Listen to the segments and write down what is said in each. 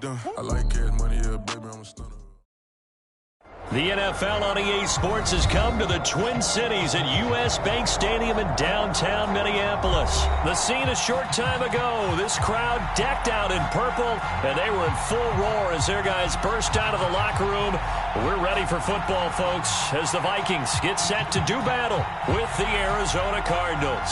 done. I like cash money, yeah, baby, I'm a stunner. The NFL on EA Sports has come to the Twin Cities at U.S. Bank Stadium in downtown Minneapolis. The scene a short time ago, this crowd decked out in purple, and they were in full roar as their guys burst out of the locker room. We're ready for football, folks, as the Vikings get set to do battle with the Arizona Cardinals.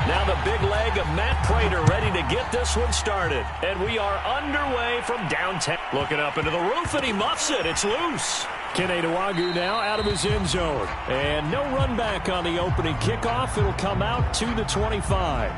Now the big leg of Matt Prater ready to get this one started. And we are underway from downtown. Looking up into the roof, and he muffs it. It's loose. Batmiterawdawg now out of his end zone. And no run back on the opening kickoff. It'll come out to the 25.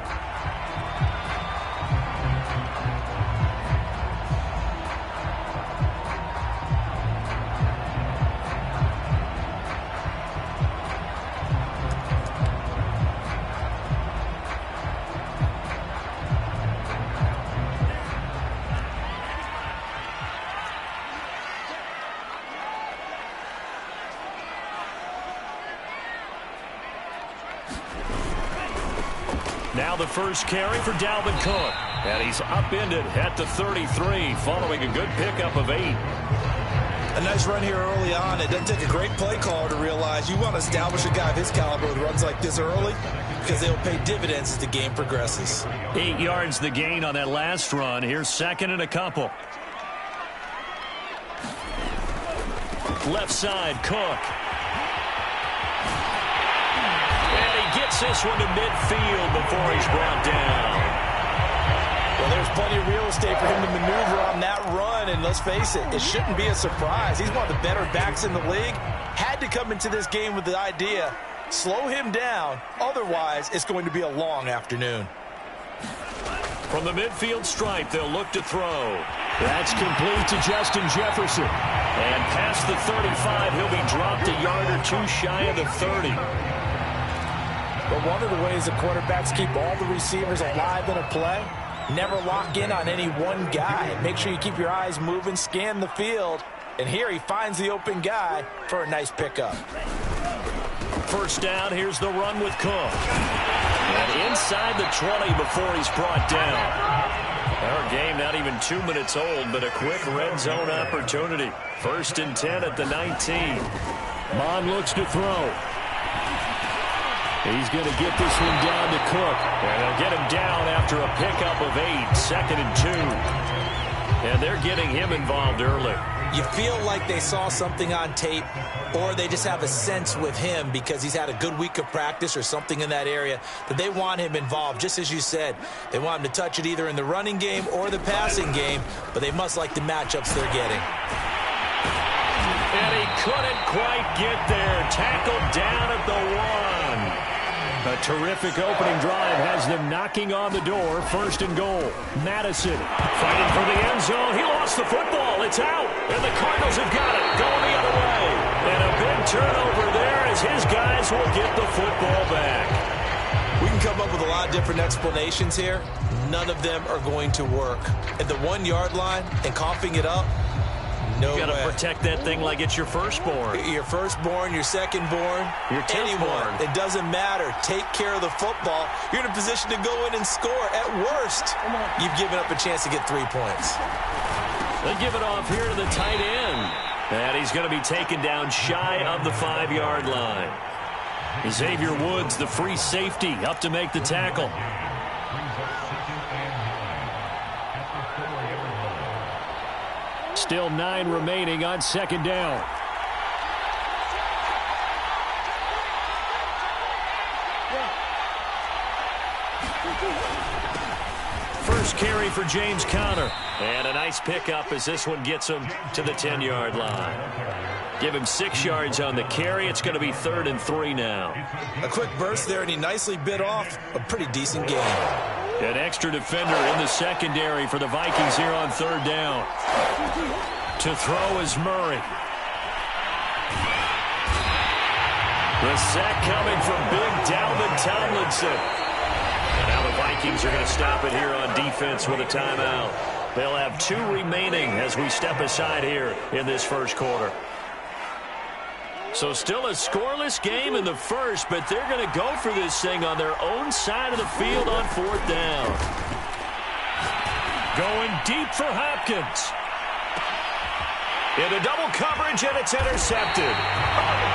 Now the first carry for Dalvin Cook. And he's upended at the 33 following a good pickup of 8. A nice run here early on. It doesn't take a great play caller to realize you want to establish a guy of his caliber with runs like this early because they'll pay dividends as the game progresses. 8 yards the gain on that last run. Here's second and a couple. Left side, Cook. Gets this one to midfield before he's brought down. Well, there's plenty of real estate for him to maneuver on that run, and let's face it, it shouldn't be a surprise. He's one of the better backs in the league. Had to come into this game with the idea, slow him down, otherwise it's going to be a long afternoon. From the midfield stripe, they'll look to throw. That's complete to Justin Jefferson. And past the 35, he'll be dropped a yard or two shy of the 30. But one of the ways the quarterbacks keep all the receivers alive in a play, never lock in on any one guy. Make sure you keep your eyes moving, scan the field. And here he finds the open guy for a nice pickup. First down, here's the run with Cook. And inside the 20 before he's brought down. Our game not even 2 minutes old, but a quick red zone opportunity. First and 10 at the 19. Mon looks to throw. He's going to get this one down to Cook. And they'll get him down after a pickup of 8, second and 2. And they're getting him involved early. You feel like they saw something on tape, or they just have a sense with him because he's had a good week of practice or something in that area that they want him involved. Just as you said, they want him to touch it either in the running game or the passing game, but they must like the matchups they're getting. And he couldn't quite get there. Tackled down at the 1. A terrific opening drive has them knocking on the door. First and goal. Madison fighting for the end zone. He lost the football. It's out. And the Cardinals have got it. Going the other way. And a big turnover there as his guys will get the football back. We can come up with a lot of different explanations here. None of them are going to work. At the 1 yard line and coughing it up, no way. You got to protect that thing like it's your firstborn. Your firstborn, your secondborn, your anyone. It doesn't matter. Take care of the football. You're in a position to go in and score. At worst, you've given up a chance to get 3 points. They give it off here to the tight end. And he's going to be taken down shy of the 5 yard line. Xavier Woods, the free safety, up to make the tackle. Still 9 remaining on second down. First carry for James Conner. And a nice pickup as this one gets him to the 10 yard line. Give him 6 yards on the carry. It's going to be 3rd and 3 now. A quick burst there, and he nicely bit off a pretty decent game. An extra defender in the secondary for the Vikings here on 3rd down. To throw is Murray. The sack coming from big Dalvin Tomlinson. And now the Vikings are going to stop it here on defense with a timeout. They'll have 2 remaining as we step aside here in this first quarter. So still a scoreless game in the first, but they're going to go for this thing on their own side of the field on 4th down. Going deep for Hopkins. Into double coverage, and it's intercepted.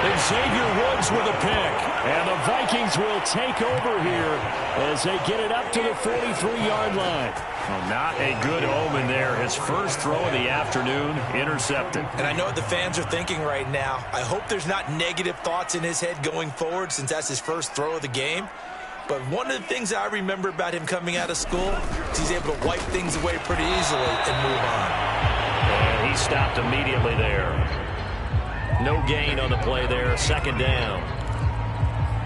And Xavier Woods with a pick. And the Vikings will take over here as they get it up to the 43-yard line. Well, not a good omen there. His first throw of the afternoon, intercepted. And I know what the fans are thinking right now. I hope there's not negative thoughts in his head going forward since that's his first throw of the game. But one of the things I remember about him coming out of school is he's able to wipe things away pretty easily and move on. And he stopped immediately there. No gain on the play there. 2nd down.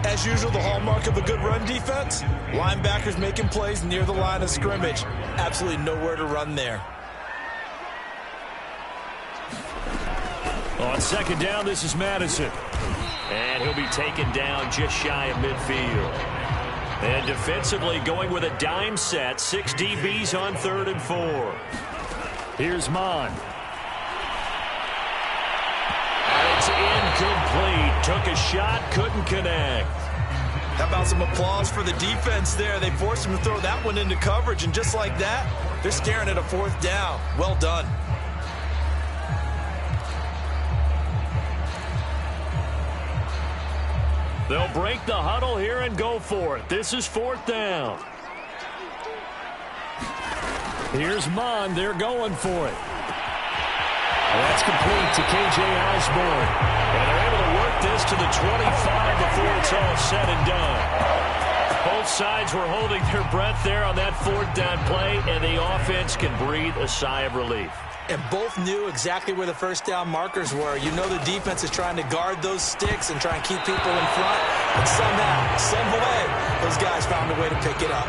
As usual, the hallmark of a good run defense, linebackers making plays near the line of scrimmage. Absolutely nowhere to run there. On 2nd down, this is Madison. And he'll be taken down just shy of midfield. And defensively going with a dime set. 6 DBs on 3rd and 4. Here's Mon. And it's incomplete. Took a shot, couldn't connect. How about some applause for the defense there? They forced him to throw that one into coverage, and just like that, they're staring at a 4th down. Well done. They'll break the huddle here and go for it. This is 4th down. Here's Mon. They're going for it. That's complete to K.J. Osborne. And they're able to work this to the 25 before it's all said and done. Both sides were holding their breath there on that 4th down play, and the offense can breathe a sigh of relief. And both knew exactly where the 1st down markers were. You know the defense is trying to guard those sticks and try and keep people in front. And somehow, some way, those guys found a way to pick it up.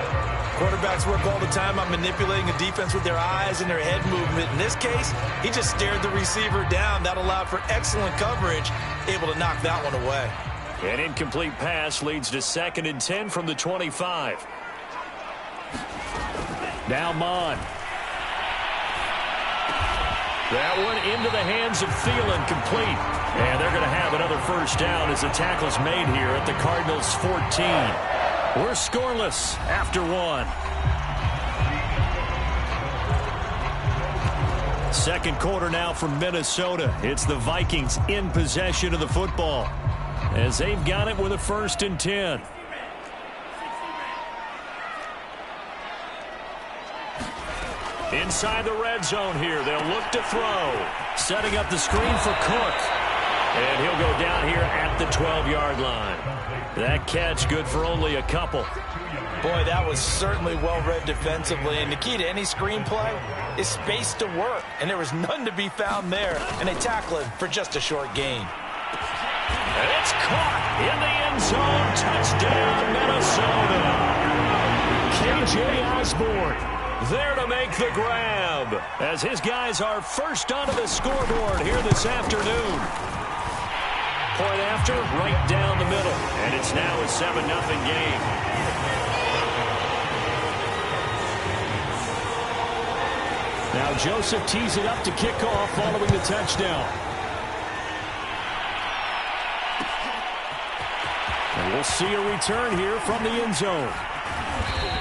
Quarterbacks work all the time on manipulating a defense with their eyes and their head movement. In this case, he just stared the receiver down. That allowed for excellent coverage, able to knock that one away. An incomplete pass leads to 2nd and 10 from the 25. Now Mon. That one into the hands of Thielen, complete. And they're going to have another 1st down as the tackle's made here at the Cardinals' 14. We're scoreless after 1. 2nd quarter now from Minnesota. It's the Vikings in possession of the football as they've got it with a 1st and 10. Inside the red zone here. They'll look to throw. Setting up the screen for Cook. And he'll go down here at the 12-yard line. That catch good for only a couple. Boy, that was certainly well-read defensively. And the key to any screenplay is space to work. And there was none to be found there. And they tackle it for just a short gain. And it's caught in the end zone. Touchdown, Minnesota. K.J. Osborne there to make the grab as his guys are first onto the scoreboard here this afternoon. Point after, right down the middle. And it's now a 7-0 game. Now Joseph tees it up to kick off following the touchdown. And we'll see a return here from the end zone.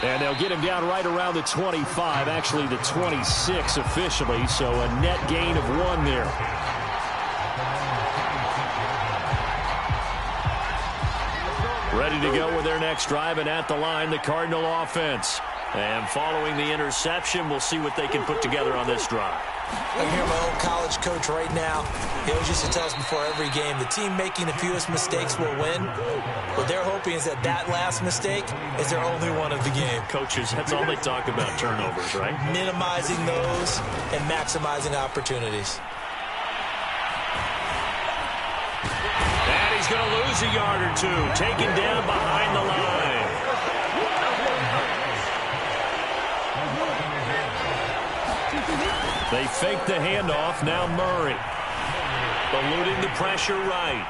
And they'll get him down right around the 25, actually the 26 officially, so a net gain of 1 there. Ready to go with their next drive, and at the line, the Cardinal offense. And following the interception, we'll see what they can put together on this drive. I hear my old college coach right now. He always used to tell us before every game, the team making the fewest mistakes will win. What they're hoping is that that last mistake is their only one of the game. Coaches, that's all they talk about, turnovers, right? Minimizing those and maximizing opportunities. And he's going to lose a yard or two, taken down behind the line. They fake the handoff. Now Murray. Eluding the pressure right.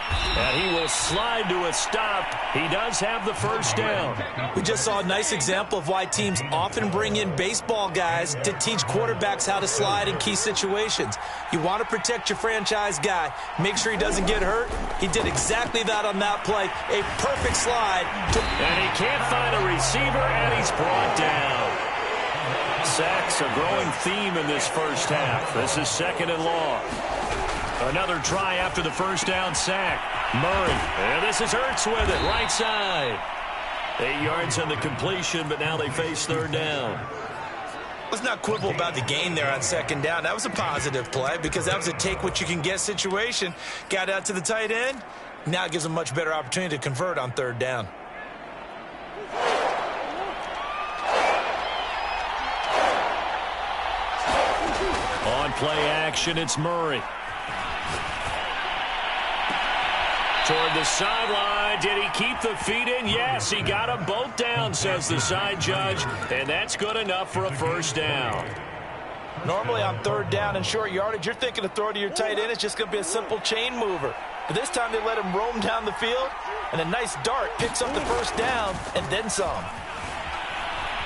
And he will slide to a stop. He does have the first down. We just saw a nice example of why teams often bring in baseball guys to teach quarterbacks how to slide in key situations. You want to protect your franchise guy. Make sure he doesn't get hurt. He did exactly that on that play. A perfect slide. And he can't find a receiver, and he's brought down. Sacks a growing theme in this first half. This is second and long. Another try after the first down sack. Murray. And this is Ertz with it, right side. 8 yards on the completion, but now they face third down. Let's not quibble about the gain there on second down. That was a positive play because that was a take-what-you-can-get situation. Got out to the tight end. Now it gives them a much better opportunity to convert on third down. On play action, it's Murray. Toward the sideline. Did he keep the feet in? Yes, he got them both down, says the side judge. And that's good enough for a first down. Normally on third down and short yardage, you're thinking to throw to your tight end. It's just going to be a simple chain mover. But this time they let him roam down the field. And a nice dart picks up the first down and then some.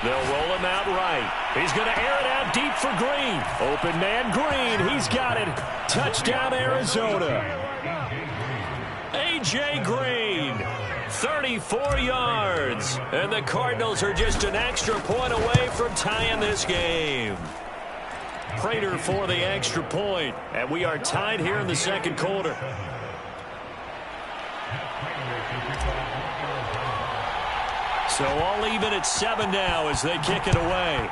They'll roll him out right. He's going to air it out deep for Green. Open man Green. He's got it. Touchdown Arizona. A.J. Green, 34 yards. And the Cardinals are just an extra point away from tying this game. Prater for the extra point. And we are tied here in the second quarter. So all even at 7 now as they kick it away.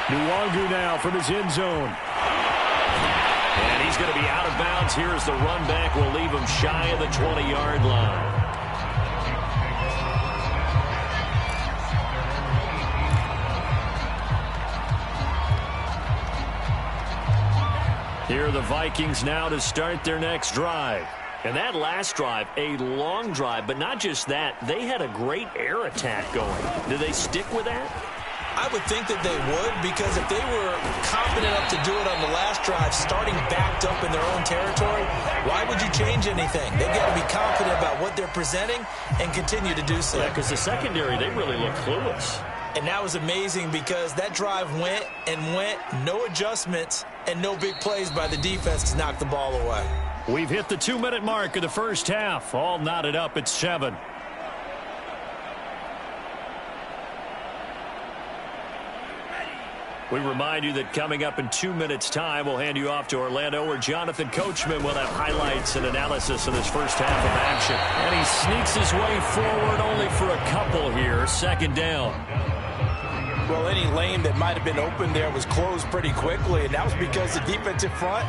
Nwangu now from his end zone. And he's going to be out of bounds here as the run back will leave him shy of the 20-yard line. Here are the Vikings now to start their next drive. And that last drive, a long drive, but not just that. They had a great air attack going. Do they stick with that? I would think that they would, because if they were confident enough to do it on the last drive, starting backed up in their own territory, why would you change anything? They've got to be confident about what they're presenting and continue to do so. Yeah, because the secondary, they really look clueless. And that was amazing because that drive went and went, no adjustments, and no big plays by the defense to knock the ball away. We've hit the 2-minute mark of the first half. All knotted up at 7. We remind you that coming up in 2 minutes' time, we'll hand you off to Orlando, where Jonathan Coachman will have highlights and analysis of this first half of action. And he sneaks his way forward only for a couple here. Second down. Well, any lane that might have been open there was closed pretty quickly, and that was because the defensive front,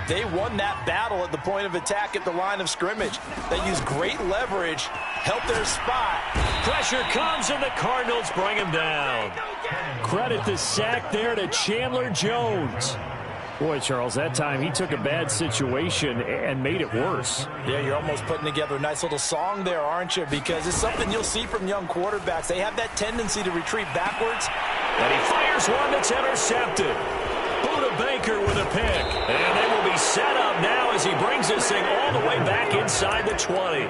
they won that battle at the point of attack at the line of scrimmage. They used great leverage, helped their spot. Pressure comes, and the Cardinals bring him down. Credit the sack there to Chandler Jones. Boy, Charles, that time he took a bad situation and made it worse. Yeah, you're almost putting together a nice little song there, aren't you? Because it's something you'll see from young quarterbacks. They have that tendency to retreat backwards. And he fires one that's intercepted. Buda Baker with a pick. And they will be set up now as he brings this thing all the way back inside the 20.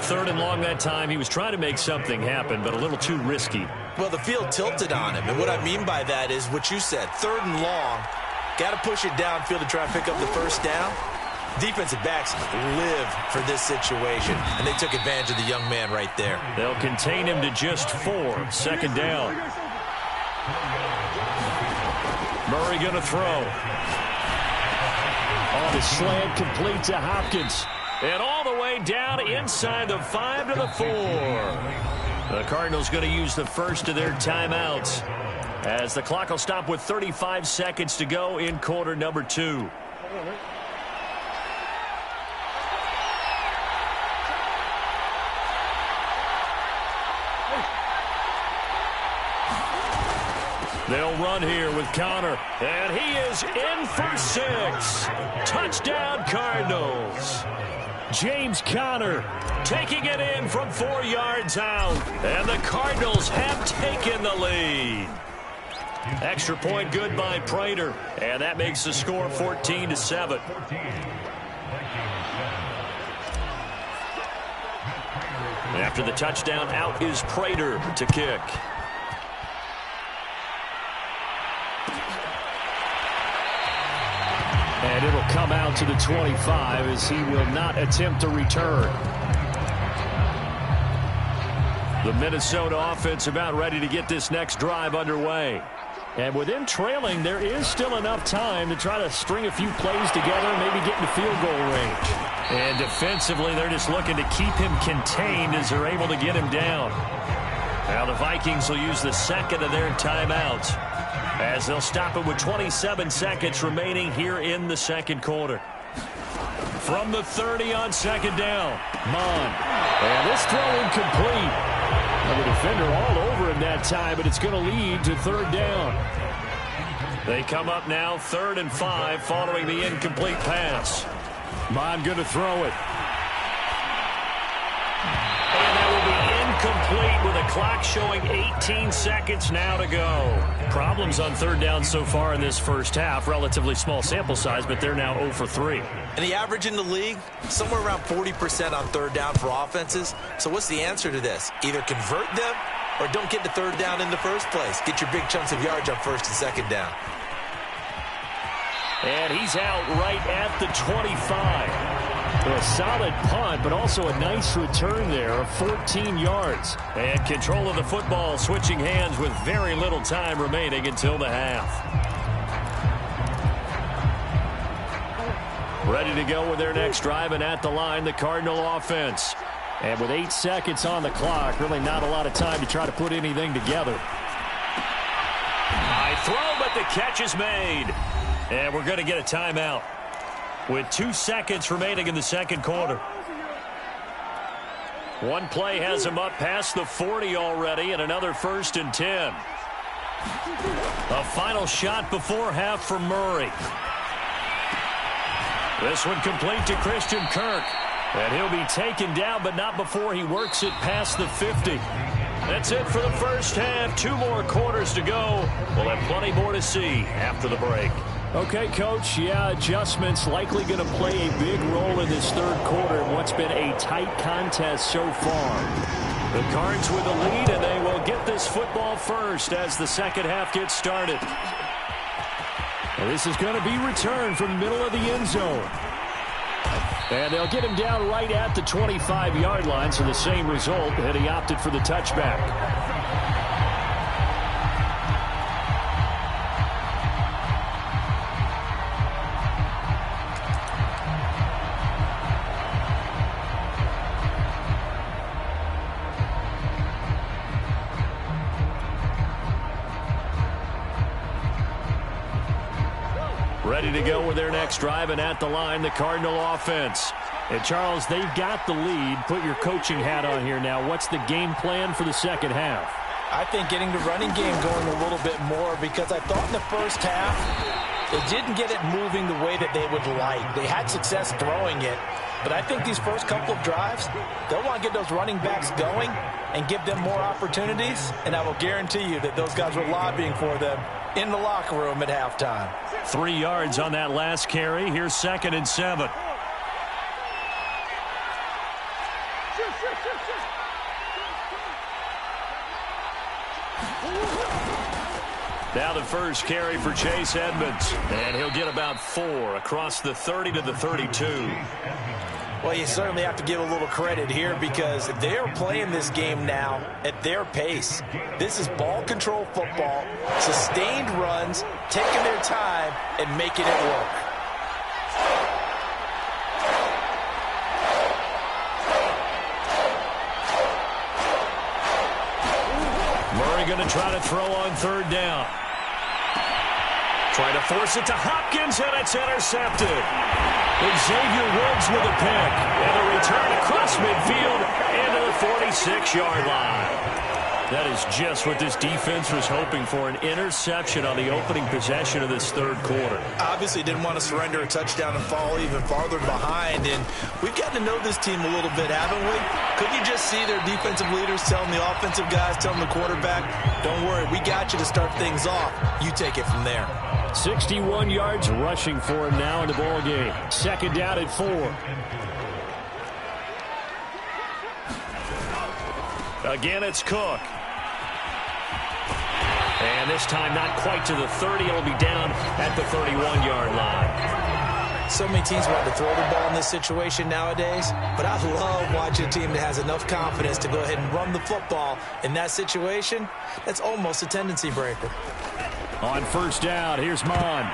Third and long that time. He was trying to make something happen, but a little too risky. Well, the field tilted on him. And what I mean by that is what you said. Third and long. Got to push it downfield to try and pick up the first down. Defensive backs live for this situation, and they took advantage of the young man right there. They'll contain him to just 4. Second down. Murray going to throw. On the slant, complete to Hopkins. And all the way down inside the 5 to the 4. The Cardinals going to use the first of their timeouts, as the clock will stop with 35 seconds to go in quarter number 2. They'll run here with Connor, and he is in for 6. Touchdown, Cardinals. James Conner taking it in from 4 yards out, and the Cardinals have taken the lead. Extra point good by Prater, and that makes the score 14-7. After the touchdown, out is Prater to kick. And it'll come out to the 25 as he will not attempt to return. The Minnesota offense about ready to get this next drive underway. And with them trailing, there is still enough time to try to string a few plays together and maybe get into field goal range. And defensively, they're just looking to keep him contained as they're able to get him down. Now the Vikings will use the second of their timeouts as they'll stop it with 27 seconds remaining here in the second quarter. From the 30 on second down, Mon. And this throw incomplete. And the defender all over him that time, but it's going to lead to third down. They come up now 3rd and 5 following the incomplete pass. Mon going to throw it. And that will be incomplete with a clock showing 18 seconds now to go. Problems on third down so far in this first half. Relatively small sample size, but they're now 0 for 3. And the average in the league, somewhere around 40% on third down for offenses. So what's the answer to this? Either convert them or don't get to third down in the first place. Get your big chunks of yards on first and second down. And he's out right at the 25. A solid punt, but also a nice return there of 14 yards. And control of the football switching hands with very little time remaining until the half. Ready to go with their next drive, and at the line, the Cardinal offense. And with 8 seconds on the clock, really not a lot of time to try to put anything together. High throw, but the catch is made. And we're going to get a timeout with 2 seconds remaining in the second quarter. One play has him up past the 40 already, and another 1st and 10. A final shot before half for Murray. This one complete to Christian Kirk. And he'll be taken down, but not before he works it past the 50. That's it for the first half. 2 more quarters to go. We'll have plenty more to see after the break. Okay, Coach, yeah, adjustments likely going to play a big role in this third quarter in what's been a tight contest so far. The Cards with the lead, and they will get this football first as the second half gets started. And this is going to be returned from the middle of the end zone. And they'll get him down right at the 25-yard line, so the same result, and he opted for the touchback. Ready to go with their next drive, and at the line, the Cardinal offense. And, Charles, they've got the lead. Put your coaching hat on here now. What's the game plan for the second half? I think getting the running game going a little bit more, because I thought in the first half they didn't get it moving the way that they would like. They had success throwing it, but I think these first couple of drives, they'll want to get those running backs going and give them more opportunities, and I will guarantee you that those guys were lobbying for them in the locker room at halftime. 3 yards on that last carry. Here's 2nd and 7. Now the first carry for Chase Edmonds. And he'll get about 4 across the 30 to the 32. Well, you certainly have to give a little credit here, because they're playing this game now at their pace. This is ball control football, sustained runs, taking their time and making it work. Murray going to try to throw on third down. Trying to force it to Hopkins, and it's intercepted. Xavier Woods with a pick, and a return across midfield into the 46-yard line. That is just what this defense was hoping for, an interception on the opening possession of this third quarter. Obviously didn't want to surrender a touchdown and fall even farther behind, and we've gotten to know this team a little bit, haven't we? Could you just see their defensive leaders telling the offensive guys, telling the quarterback, don't worry, we got you to start things off. You take it from there. 61 yards rushing for him now in the ball game. Second down at 4. Again, it's Cook. And this time not quite to the 30. It'll be down at the 31-yard line. So many teams want to throw the ball in this situation nowadays, but I love watching a team that has enough confidence to go ahead and run the football in that situation. That's almost a tendency breaker. On first down, here's Mon.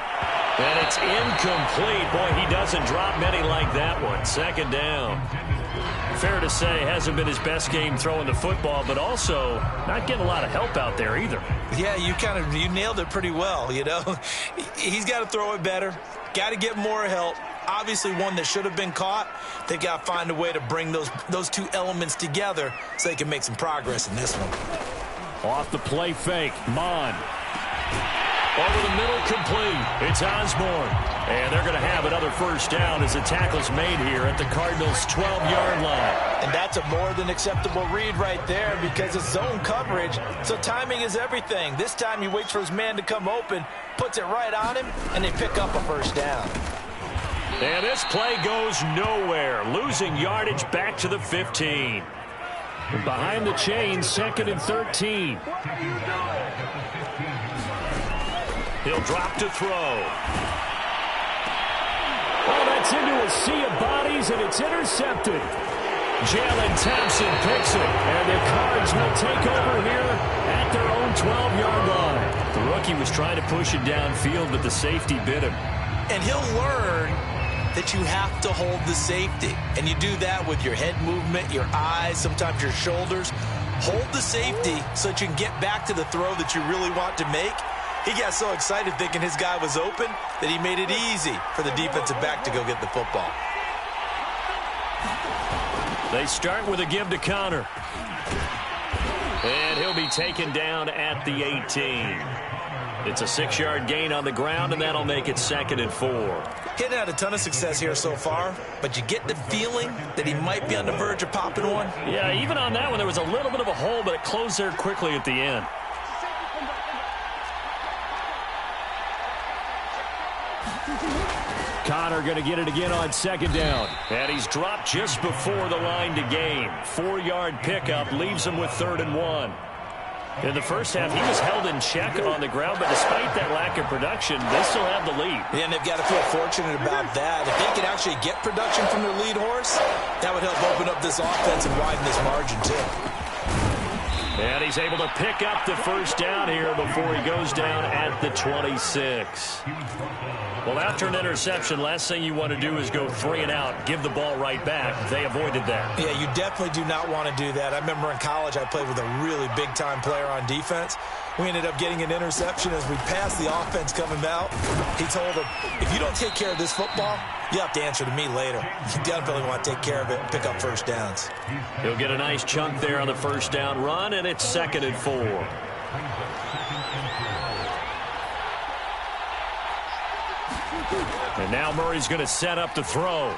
And it's incomplete. Boy, he doesn't drop many like that one. Second down. Fair to say, hasn't been his best game throwing the football, but also not getting a lot of help out there either. Yeah, you nailed it pretty well, you know. He's got to throw it better. Got to get more help. Obviously one that should have been caught. They got to find a way to bring those two elements together so they can make some progress in this one. Off the play fake, Mon. Over the middle, complete. It's Osborne. And they're going to have another first down as the tackle's made here at the Cardinals' 12-yard line. And that's a more than acceptable read right there because it's zone coverage, so timing is everything. This time he waits for his man to come open, puts it right on him, and they pick up a first down. And this play goes nowhere, losing yardage back to the 15. Behind the chains, 2nd and 13. He'll drop to throw. Oh, that's into a sea of bodies, and it's intercepted. Jalen Thompson picks it, and the Cards will take over here at their own 12-yard line. The rookie was trying to push it downfield, but the safety bit him. And he'll learn that you have to hold the safety. And you do that with your head movement, your eyes, sometimes your shoulders. Hold the safety so that you can get back to the throw that you really want to make. He got so excited thinking his guy was open that he made it easy for the defensive back to go get the football. They start with a give to Connor. And he'll be taken down at the 18. It's a 6-yard gain on the ground, and that'll make it 2nd and 4. He hadn't had a ton of success here so far, but you get the feeling that he might be on the verge of popping one. Yeah, even on that one, there was a little bit of a hole, but it closed there quickly at the end. Connor going to get it again on 2nd down. And he's dropped just before the line to gain. 4-yard pickup leaves him with 3rd and 1. In the first half, he was held in check on the ground, but despite that lack of production, they still have the lead. Yeah, and they've got to feel fortunate about that. If they could actually get production from their lead horse, that would help open up this offense and widen this margin, too. And he's able to pick up the first down here before he goes down at the 26. Well, after an interception, last thing you want to do is go 3 and out, give the ball right back. They avoided that. Yeah, you definitely do not want to do that. I remember in college I played with a really big-time player on defense. We ended up getting an interception as we passed the offense coming out. He told him, if you don't take care of this football, you have to answer to me later. You definitely want to take care of it and pick up first downs. He'll get a nice chunk there on the first down run, and it's 2nd and 4. And now Murray's going to set up the throw.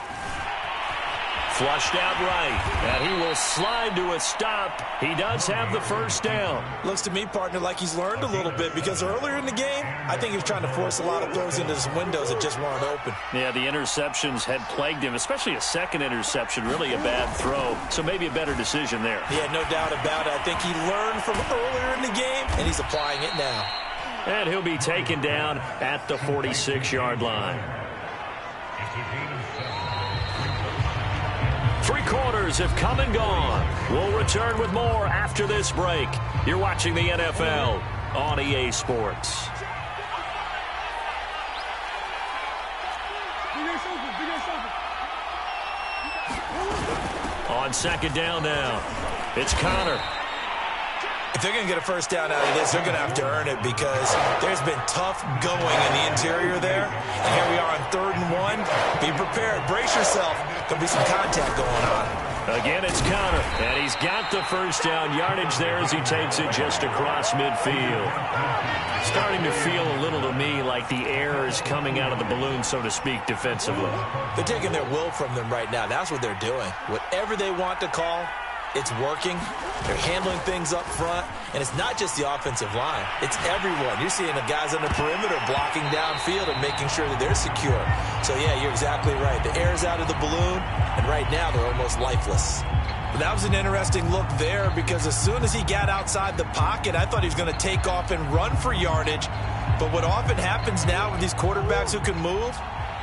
Flushed out right, and he will slide to a stop. He does have the first down. Looks to me, partner, like he's learned a little bit because earlier in the game, I think he was trying to force a lot of throws into some windows that just weren't open. Yeah, the interceptions had plagued him, especially a second interception, really a bad throw. So maybe a better decision there. Yeah, no doubt about it. I think he learned from earlier in the game, and he's applying it now. And he'll be taken down at the 46-yard line. 3 quarters have come and gone. We'll return with more after this break. You're watching the NFL on EA Sports. On 2nd down now, it's Connor. If they're going to get a first down out of this, they're going to have to earn it because there's been tough going in the interior there. And here we are on 3rd and 1. Be prepared. Brace yourself. There'll be some contact going on. Again, it's Connor, and he's got the first down yardage there as he takes it just across midfield. Starting to feel a little to me like the air is coming out of the balloon, so to speak, defensively. They're taking their will from them right now. That's what they're doing. Whatever they want to call, it's working. They're handling things up front, and it's not just the offensive line. It's everyone. You're seeing the guys on the perimeter blocking downfield and making sure that they're secure. So, yeah, you're exactly right. The air's out of the balloon, and right now they're almost lifeless. But that was an interesting look there because as soon as he got outside the pocket, I thought he was going to take off and run for yardage. But what often happens now with these quarterbacks who can move,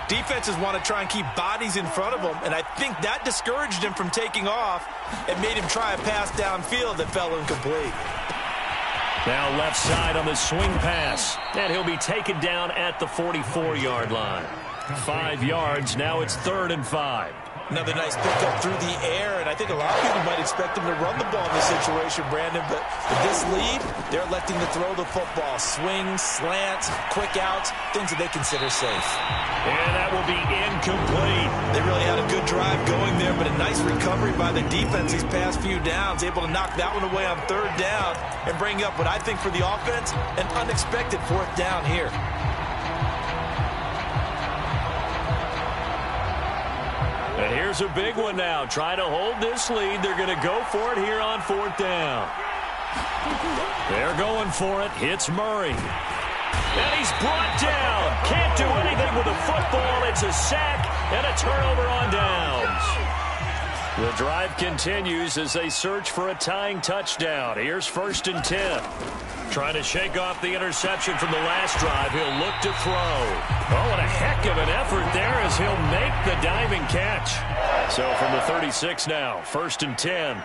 defenses want to try and keep bodies in front of them, and I think that discouraged him from taking off and made him try a pass downfield that fell incomplete. Now left side on the swing pass, and he'll be taken down at the 44-yard line. 5 yards, now it's 3rd and 5. Another nice pickup through the air, and I think a lot of people might expect him to run the ball in this situation, Brandon, but with this lead, they're electing to throw the football. Swings, slants, quick outs, things that they consider safe. And that will be incomplete. They really had a good drive going there, but a nice recovery by the defense these past few downs, able to knock that one away on 3rd down and bring up what I think for the offense, an unexpected 4th down here. And here's a big one now. Trying to hold this lead. They're going to go for it here on 4th down. They're going for it. Hits Murray. And he's brought down. Can't do anything with the football. It's a sack and a turnover on downs. The drive continues as they search for a tying touchdown. Here's 1st and 10. Trying to shake off the interception from the last drive. He'll look to throw. Oh, and a heck of an effort there as he'll make the diving catch. So from the 36 now, 1st and 10.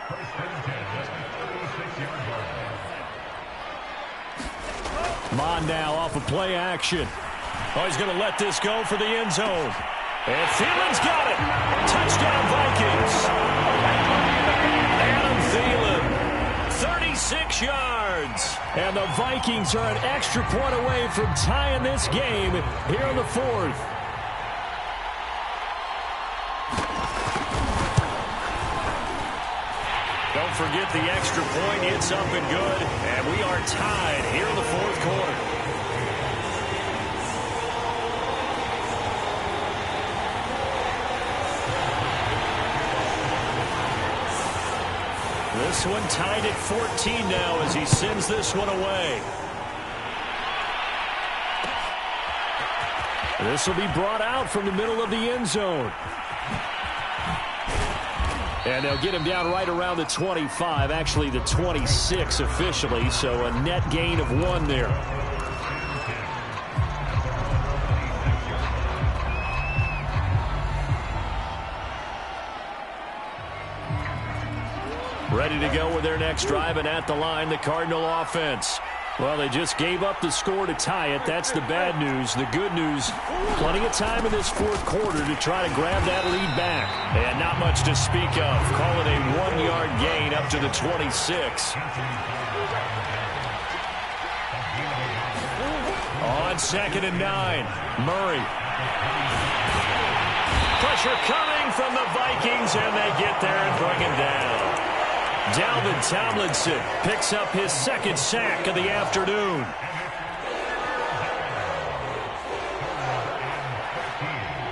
Mon now off of play action. Oh, he's going to let this go for the end zone. And Thielen's got it. Touchdown, Vikings. Adam Thielen, 36 yards. And the Vikings are an extra point away from tying this game here in the 4th. Don't forget the extra point. It's up and good. And we are tied here in the 4th quarter. This one tied at 14 now as he sends this one away. This will be brought out from the middle of the end zone. And they'll get him down right around the 25, actually the 26 officially, so a net gain of 1 there. Ready to go with their next drive, and at the line, the Cardinal offense. Well, they just gave up the score to tie it. That's the bad news. The good news, plenty of time in this 4th quarter to try to grab that lead back. And not much to speak of. Call it a 1-yard gain up to the 26. On 2nd and 9, Murray. Pressure coming from the Vikings, and they get there and bring him down. Dalvin Tomlinson picks up his 2nd sack of the afternoon.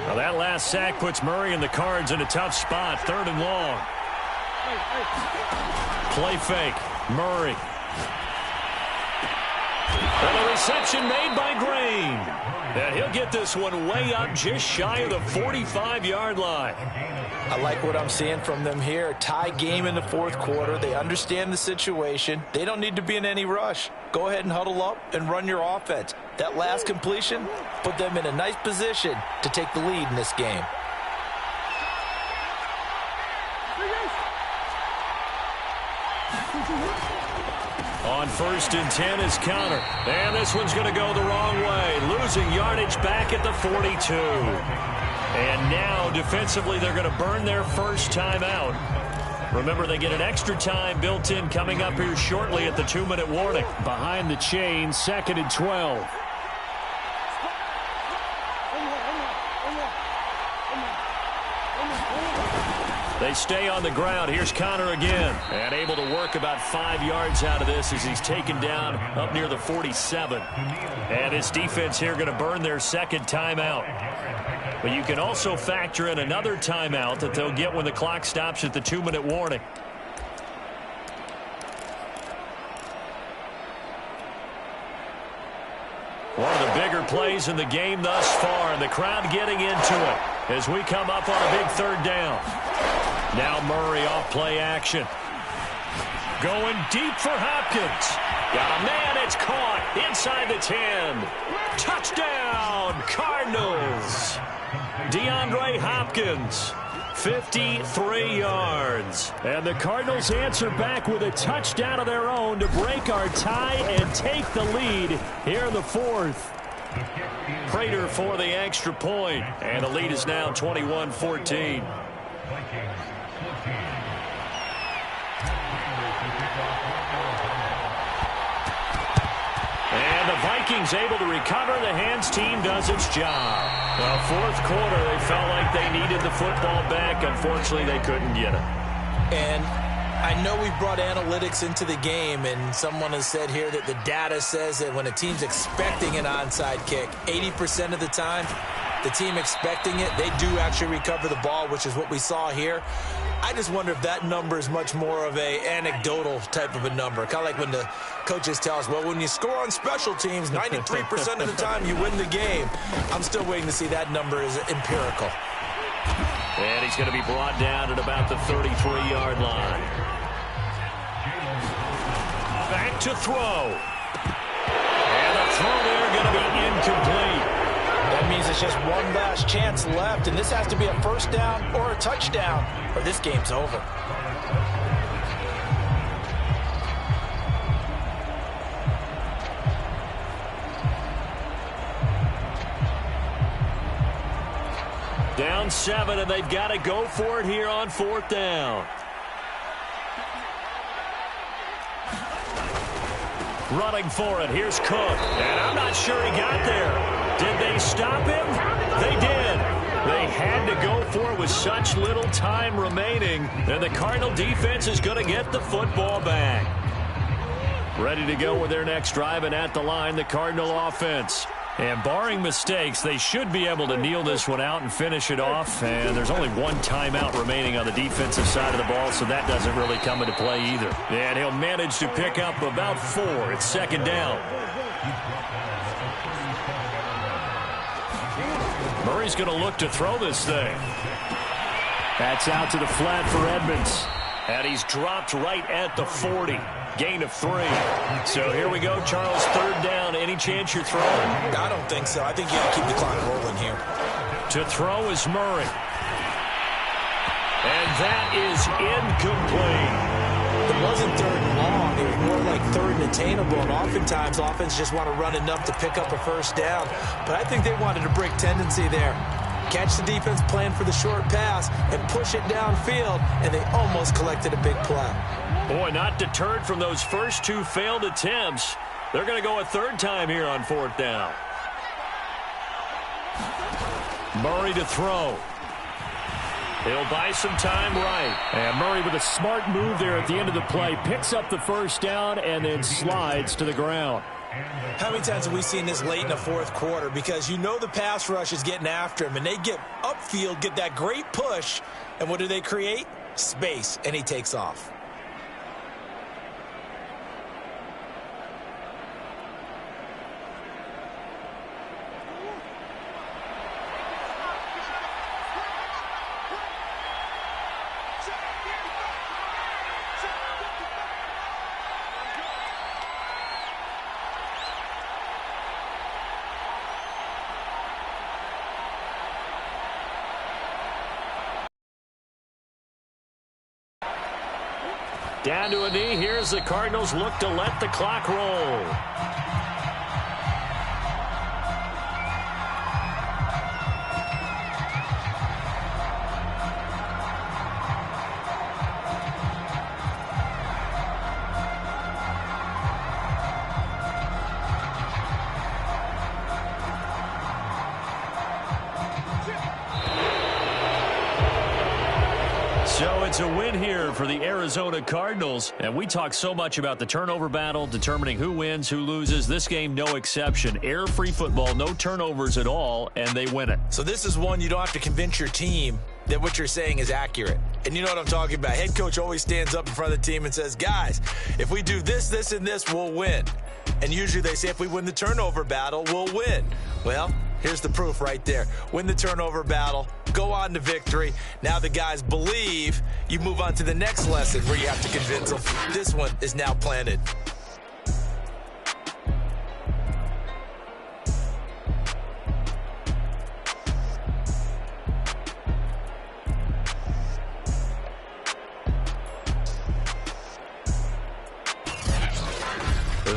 Now that last sack puts Murray and the Cards in a tough spot. 3rd and long. Play fake. Murray. And a reception made by Green. And he'll get this one way up just shy of the 45-yard line. I like what I'm seeing from them here. Tie game in the 4th quarter. They understand the situation. They don't need to be in any rush. Go ahead and huddle up and run your offense. That last completion put them in a nice position to take the lead in this game. On 1st and 10 is Connor. And this one's going to go the wrong way. Losing yardage back at the 42. And now, defensively, they're going to burn their first time out. Remember, they get an extra time built in coming up here shortly at the 2-minute warning. Behind the chain, 2nd and 12. They stay on the ground. Here's Connor again. And able to work about 5 yards out of this as he's taken down up near the 47. And his defense here going to burn their second timeout. But you can also factor in another timeout that they'll get when the clock stops at the 2-minute warning. One of the bigger plays in the game thus far, and the crowd getting into it as we come up on a big third down. Now Murray off play action. Going deep for Hopkins. Got a man, it's caught inside the 10. Touchdown, Cardinals. DeAndre Hopkins, 53 yards. And the Cardinals answer back with a touchdown of their own to break our tie and take the lead here in the fourth. Prater for the extra point, and the lead is now 21-14. And the Vikings able to recover. The Hands team does its job. Well, fourth quarter, they felt like they needed the football back. Unfortunately, they couldn't get it. And I know we've brought analytics into the game, and someone has said here that the data says that when a team's expecting an onside kick, 80% of the time, the team expecting it, they do actually recover the ball, which is what we saw here. I just wonder if that number is much more of a anecdotal type of a number. Kind of like when the coaches tell us, well, when you score on special teams, 93% of the time you win the game. I'm still waiting to see that number is empirical. And he's going to be brought down at about the 33-yard line. Back to throw. And the throw there going to be incomplete. That means it's just one last chance left, and this has to be a first down or a touchdown, or this game's over. Down 7, and they've got to go for it here on fourth down. Running for it. Here's Cook. And I'm not sure he got there. Did they stop him? They did. They had to go for it with such little time remaining. And the Cardinal defense is going to get the football back. Ready to go with their next drive, and at the line, the Cardinal offense. And barring mistakes, they should be able to kneel this one out and finish it off. And there's only one timeout remaining on the defensive side of the ball, so that doesn't really come into play either. And he'll manage to pick up about 4. It's second down. Murray's going to look to throw this thing. That's out to the flat for Edmonds. And he's dropped right at the 40. Gain of 3. So here we go, Charles, third down. Any chance you're throwing? I don't think so. I think you got to keep the clock rolling here. To throw is Murray. And that is incomplete. It wasn't third and long. It was more like third and attainable. And oftentimes, offense just want to run enough to pick up a first down. But I think they wanted a brick tendency there. Catch the defense plan for the short pass and push it downfield, and they almost collected a big play. Boy, not deterred from those first 2 failed attempts. They're going to go a third time here on fourth down. Murray to throw. He'll buy some time right. And Murray with a smart move there at the end of the play. Picks up the first down and then slides to the ground. How many times have we seen this late in the fourth quarter? Because you know the pass rush is getting after him, and they get upfield, get that great push, and what do they create? Space, and he takes off. Down to a knee. Here's the Cardinals look to let the clock roll. So it's a win here for the Arizona Cardinals. And we talk so much about the turnover battle, determining who wins, who loses. This game, no exception. Air-free football, no turnovers at all, and they win it. So this is one you don't have to convince your team that what you're saying is accurate. And you know what I'm talking about. Head coach always stands up in front of the team and says, guys, if we do this, this, and this, we'll win. And usually they say if we win the turnover battle, we'll win. Well, here's the proof right there. Win the turnover battle, go on to victory. Now the guys believe. You move on to the next lesson where you have to convince them. This one is now planted.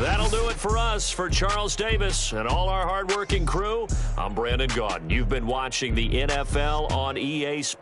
That'll do it for us. For Charles Davis and all our hardworking crew, I'm Brandon Gaudin. You've been watching the NFL on EA Sports.